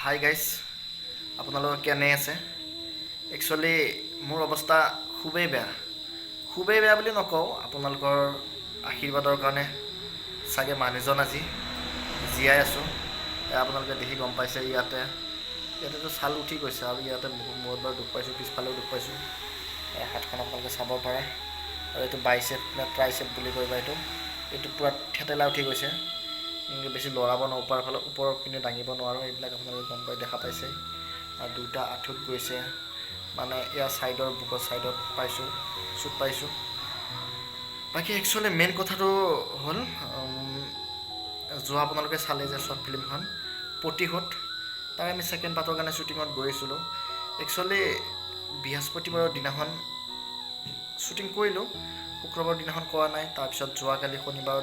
Hi guys, আপোনালোক কেনে আছে? একচুৱেলি মোৰ অৱস্থা খুবেই বেয়া বুলি নকওঁ, আপোনালোকৰ আশীৰ্বাদৰ কাৰণে চাগে মানুহজন আজি জীয়াই আছোঁ। আপোনালোকে দেখি গম পাইছে, ইয়াতেতো ছাল উঠি গৈছে আৰু ইয়াতে মূৰত বাৰু দুখ পাইছোঁ, পিছফালেও দুখ পাইছোঁ। হাতখন আপোনালোকে চাব পাৰে আৰু এইটো বাইচেপ নে ট্ৰাইচেপ বুলি কয় এইটো পূৰা থেতেলা উঠি গৈছে। বেছি লৰাব নোৱাৰোঁ, ওপৰৰ পিনে দাঙিব নোৱাৰোঁ। এইবিলাক আপোনালোকে গম পাই দেখা পাইছে। আৰু দুটা আঁঠুত গৈছে, মানে ইয়াৰ ছাইডৰ বুকৰ ছাইডত পাইছোঁ, চুট পাইছোঁ। বাকী একচুৱেলি মেইন কথাটো হ'ল, যোৱা আপোনালোকে চালে যে শ্বৰ্ট ফিল্মখন প্ৰতিশোধ, তাৰ আমি ছেকেণ্ড পাৰ্টৰ কাৰণে শ্বুটিঙত গৈ আছিলোঁ। একচুৱেলি বৃহস্পতিবাৰৰ দিনাখন শ্বুটিং কৰিলোঁ, শুক্ৰবাৰৰ দিনাখন কৰা নাই। তাৰপিছত যোৱাকালি শনিবাৰৰ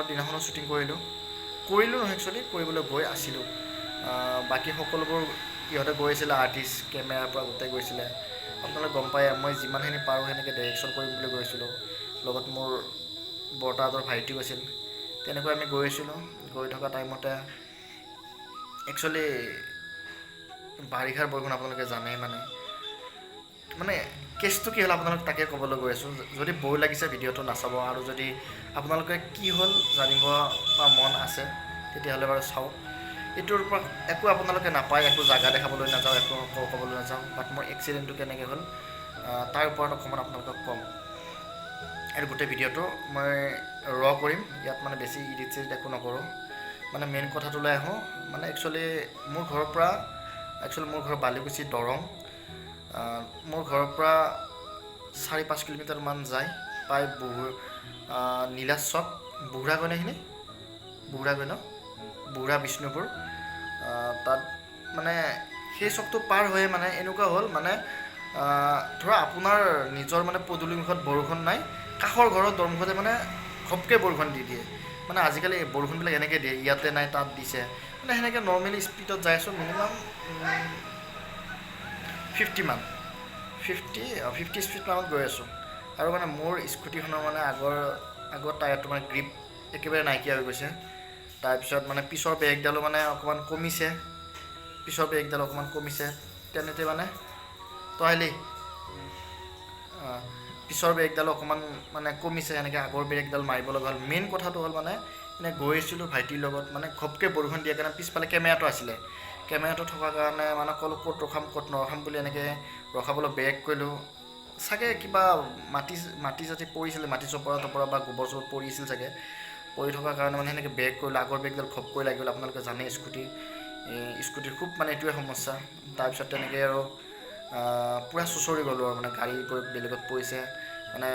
দিনাখনো শ্বুটিং কৰিলোঁ নহয়, একচুৱেলি কৰিবলৈ গৈ আছিলোঁ। বাকী সকলোবোৰ ইহঁতে গৈ আছিলে, আৰ্টিষ্ট কেমেৰাৰ পৰা গোটেই গৈছিলে। আপোনালোকে গম পায়, মই যিমানখিনি পাৰোঁ সেনেকৈ ডাইৰেকশ্যন কৰিম বুলি গৈছিলোঁ। লগত মোৰ বৰ্তাহঁতৰ ভাইটিও আছিল। তেনেকৈ আমি গৈ আছিলোঁ। গৈ থকা টাইমতে একচুৱেলি বাৰিষাৰ বৰষুণ আপোনালোকে জানেই। মানে কেছটো কি হ'ল আপোনালোক তাকে ক'বলৈ গৈ আছোঁ। যদি ব'ৰ লাগিছে ভিডিঅ'টো নাচাব, আৰু যদি আপোনালোকে কি হ'ল জানিব বা মন আছে তেতিয়াহ'লে বাৰু চাওক। এইটোৰ পৰা একো আপোনালোকে নাপায়, একো জাগা দেখাবলৈ নাযাওঁ, একো ক'বলৈ নাযাওঁ। বাট মোৰ এক্সিডেণ্টটো কেনেকৈ হ'ল তাৰ ওপৰত অকণমান আপোনালোকক ক'ম। আৰু গোটেই ভিডিঅ'টো মই কৰিম, ইয়াত মানে বেছি ইডিট চিডিট একো নকৰোঁ। মানে মেইন কথাটোলৈ আহোঁ। মানে একচুৱেলি মোৰ ঘৰ বালিকুচি দৰং। মোৰ ঘৰৰ পৰা 4-5 কিলোমিটাৰমান যায়, প্ৰায় নীলাচ চক, বুঢ়াগৈ ন, বুঢ়া বিষ্ণুপুৰ। তাত মানে সেই চকটো পাৰ হৈয়ে মানে এনেকুৱা হ'ল, মানে ধৰা আপোনাৰ নিজৰ মানে পদূলিমুখত বৰষুণ নাই, কাষৰ ঘৰৰ দৰমুখতে মানে ঘপকৈ বৰষুণ দি দিয়ে। মানে আজিকালি বৰষুণবিলাক এনেকৈ দিয়ে, ইয়াতে নাই তাত দিছে, মানে সেনেকৈ নৰ্মেলি স্পীডত যাই আছোঁ। মিনিমাম 50 স্পীডমানত গৈ আছোঁ। আৰু মানে মোৰ স্কুটিখনৰ মানে আগৰ টায়াৰটো মানে গ্ৰিপ একেবাৰে নাইকিয়া হৈ গৈছে। তাৰপিছত মানে পিছৰ ব্ৰেকডালো মানে অকণমান কমিছে। তেনেতে মানে পিছৰ ব্ৰেকডাল অকণমান মানে কমিছে, এনেকৈ আগৰ ব্ৰেকডাল মাৰিব লগা হ'ল। মেইন কথাটো হ'ল মানে এনে গৈ আছিলোঁ ভাইটিৰ লগত, মানে ঘপকৈ বৰষুণ দিয়াৰ কাৰণে পিছফালে কেমেৰাটো আছিলে। কেমেৰাটো থকাৰ কাৰণে মানে ক'লোঁ ক'ত ৰখাম ক'ত নৰখাম বুলি এনেকৈ ৰখাবলৈ ব্ৰেক কৰিলোঁ। চাগে কিবা মাটি চাটি পৰিছিলে, মাটি চপৰা বা গোবৰ চোবৰ পৰিছিল চাগে। পৰি থকাৰ কাৰণে মানে সেনেকৈ ব্ৰেক কৰিলোঁ, আগৰ ব্ৰেকডাল ঘপকৈ লাগি গ'ল। আপোনালোকে জানেই স্কুটিৰ খুব মানে এইটোৱে সমস্যা। তাৰপিছত তেনেকৈ আৰু পূৰা চুঁচৰি গ'লোঁ আৰু মানে গাড়ী গৈ বেলেগত পৰিছে। মানে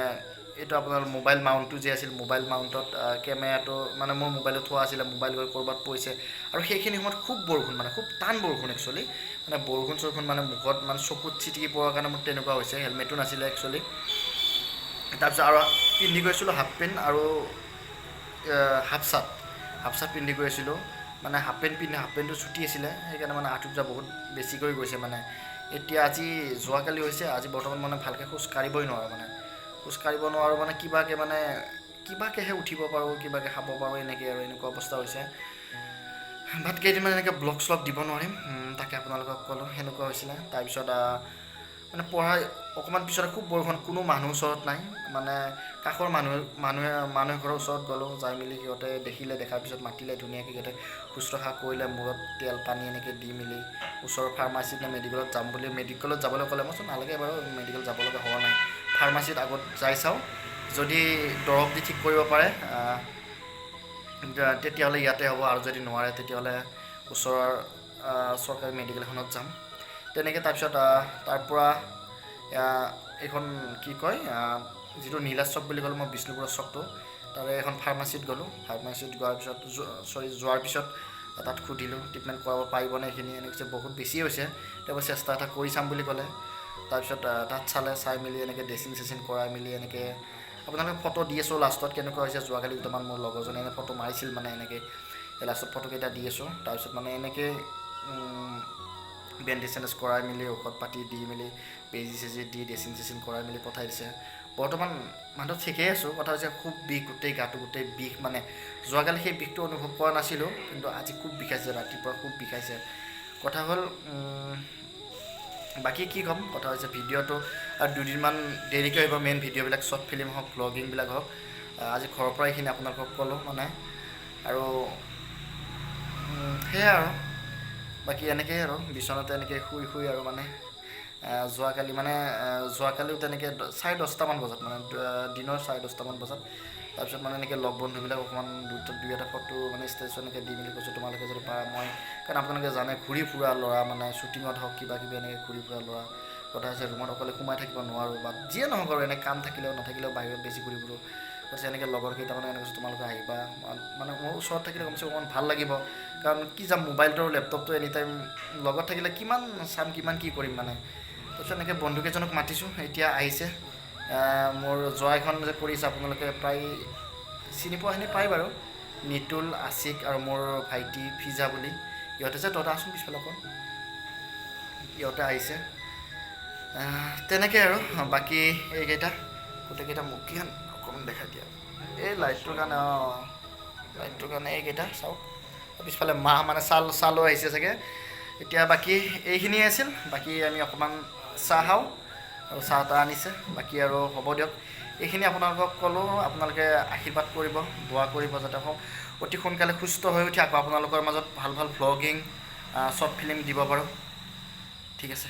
এইটো আপোনাৰ মোবাইল মাউণ্টটো যে আছিল, মোবাইল মাউণ্টত কেমেৰাটো মানে মোৰ মোবাইলত থোৱা আছিলে, মোবাইল গৈ ক'ৰবাত পৰিছে। আৰু সেইখিনি সময়ত খুব বৰষুণ, মানে খুব টান বৰষুণ একচুৱেলি। মানে বৰষুণ মানে মুখত মানে চকুত চিটিকি পৰাৰ কাৰণে মোৰ তেনেকুৱা হৈছে। হেলমেটো নাছিলে একচুৱেলি। তাৰপিছত আৰু পিন্ধি গৈছিলোঁ হাফ পেণ্ট আৰু হাফ চাৰ্ট পিন্ধি গৈ আছিলোঁ। মানে হাফ পেণ্টটো চুটি আছিলে, সেইকাৰণে মানে আঁঠুত যা বহুত বেছিকৈ গৈছে। মানে এতিয়া যোৱাকালি হৈছে, আজি বৰ্তমান মানে ভালকৈ খোজ কাঢ়িব নোৱাৰোঁ। মানে কিবাকৈহে উঠিব পাৰোঁ, কিবাকৈ খাব পাৰোঁ, এনেকুৱা অৱস্থা হৈছে। বাট কেইদিনমান এনেকৈ ব্লগ শ্লগ দিব নোৱাৰিম, তাকে আপোনালোকক ক'লোঁ, সেনেকুৱা হৈছিলে। তাৰপিছত মানে পঢ়াই অকণমান পিছতে খুব বৰষুণ, কোনো মানুহ ওচৰত নাই। মানে কাষৰ মানুহ ঘৰৰ ওচৰত গ'লোঁ, যাই মেলি সিহঁতে দেখাৰ পিছত মাতিলে ধুনীয়াকৈ। সিহঁতে শুশ্ৰূষা কৰিলে, মূৰত তেল পানী এনেকৈ দি মেলি ওচৰৰ ফাৰ্মাচীত নে মেডিকেলত যাম বুলি, মেডিকেলত যাবলৈ ক'লে। মই নালাগে বাৰু, মেডিকেল যাব লগা হোৱা নাই, ফাৰ্মাচীত আগত যাই চাওঁ, যদি দৰৱ দি ঠিক কৰিব পাৰে তেতিয়াহ'লে ইয়াতে হ'ব, আৰু যদি নোৱাৰে তেতিয়াহ'লে ওচৰৰ চৰকাৰী মেডিকেলখনত যাম। তেনেকৈ তাৰপিছত তাৰপৰা এইখন কি কয়, যিটো নীলাচ চক বুলি ক'লোঁ মই, বিষ্ণুপুৰৰ চকটো, তাৰে এখন ফাৰ্মাচীত গ'লোঁ। ফাৰ্মাচীত যোৱাৰ পিছত তাত সুধিলোঁ ট্ৰিটমেণ্ট কৰাব পাৰিবনে এইখিনি। এনেকৈ বহুত বেছিয়ে হৈছে, তেওঁ চেষ্টা এটা কৰি চাম বুলি ক'লে। তাৰপিছত তাত চাই মেলি এনেকৈ ড্ৰেছিং চেছিং কৰাই মেলি এনেকৈ আপোনালোকে ফটো দি আছোঁ লাষ্টত কেনেকুৱা হৈছে। যোৱাকালি দুটামান মোৰ লগৰজনে এনে ফটো মাৰিছিল, মানে এনেকৈ লাষ্টত ফটোকেইটা দি আছোঁ। তাৰপিছত মানে এনেকৈ বেণ্ডেজ চেণ্ডেজ কৰাই মেলি ঔষধ পাতি দি মেলি বেজি চেজি দি ড্ৰেছিং চেছিং কৰাই মেলি পঠাই দিছে। বৰ্তমান মানুহটো ঠিকেই আছোঁ, কথা হৈছে খুব বিষ, গোটেই গাটো গোটেই বিষ, মানে যোৱাকালি সেই বিষটো অনুভৱ কৰা নাছিলোঁ, কিন্তু আজি খুব বিষাইছে, ৰাতিপুৱা খুব বিষাইছে। কথা হ'ল বাকী কি ক'ম, কথা হৈছে ভিডিঅ'টো দুদিনমান দেৰিকৈ আহিব, মেইন ভিডিঅ'বিলাক শ্বৰ্ট ফিল্ম হওক, ব্লগিংবিলাক হওক। আজি ঘৰৰ পৰা এইখিনি আপোনালোকক ক'লোঁ মানে, আৰু সেয়াই আৰু বাকী এনেকেই আৰু বিচনাতে এনেকৈ শুই আৰু মানে যোৱাকালিও তেনেকৈ 10:30মান বজাত, মানে দিনৰ 10:30মান বজাত, তাৰপিছত মানে এনেকৈ লগ বন্ধুবিলাক অকণমান দুই এটা ফটো মানে ষ্টেটাছ এনেকৈ দি মেলি কৈছোঁ, তোমালোকে যদি পাৰা মই, কাৰণ আপোনালোকে জানে ঘূৰি ফুৰা ল'ৰা, মানে শ্বুটিঙত হওক কিবা কিবি এনেকৈ ঘূৰি ফুৰা ল'ৰা। কথা হৈছে ৰুমত অকলে সোমাই থাকিব নোৱাৰোঁ, বা যিয়ে নহওক আৰু এনে কাম থাকিলেও নাথাকিলেও বাহিৰত বেছি ঘূৰি ফুৰোঁ। গতিকে এনেকৈ লগৰ কেইটামানে এনেকৈ কৈছোঁ তোমালোকে আহিবা, মানে মোৰ ওচৰত থাকিলে কমচে অকণমান ভাল লাগিব, কাৰণ কি যাম, মোবাইলটো লেপটপটো এনি টাইম লগত থাকিলে কিমান চাম, কিমান কি কৰিম মানে। তাৰপিছত এনেকৈ বন্ধুকেইজনক মাতিছোঁ, এতিয়া আহিছে। মোৰ জয়খন যে কৰিছে আপোনালোকে প্ৰায় চিনি পোৱাখিনি পায় বাৰু, নিতুল, আছিক আৰু মোৰ ভাইটি ফিজা বুলি, ইহঁতে যে তহঁতে আছোন পিছফালে অকণ, ইহঁতে আহিছে। তেনেকৈ আৰু বাকী এইকেইটা গোটেইকেইটা মুখকেইখন অকণমান দেখাই দিয়া, এই লাইটটোৰ কাৰণে, লাইটটোৰ কাৰণে এইকেইটা চাওক, পিছফালে মাহ মানে চালো আহিছে চাগে। এতিয়া বাকী এইখিনিয়ে আছিল, বাকী আমি অকণমান চাহ খাওঁ, আৰু চাহ তাহ আনিছে, বাকী আৰু হ'ব দিয়ক। এইখিনি আপোনালোকক ক'লোঁ, আপোনালোকে আশীৰ্বাদ কৰিব, দোৱা কৰিব, যাতে হওক অতি সোনকালে সুস্থ হৈ উঠি আকৌ আপোনালোকৰ মাজত ভাল ভাল ভ্লগিং, শ্বৰ্ট ফিল্ম দিব পাৰোঁ। ঠিক আছে।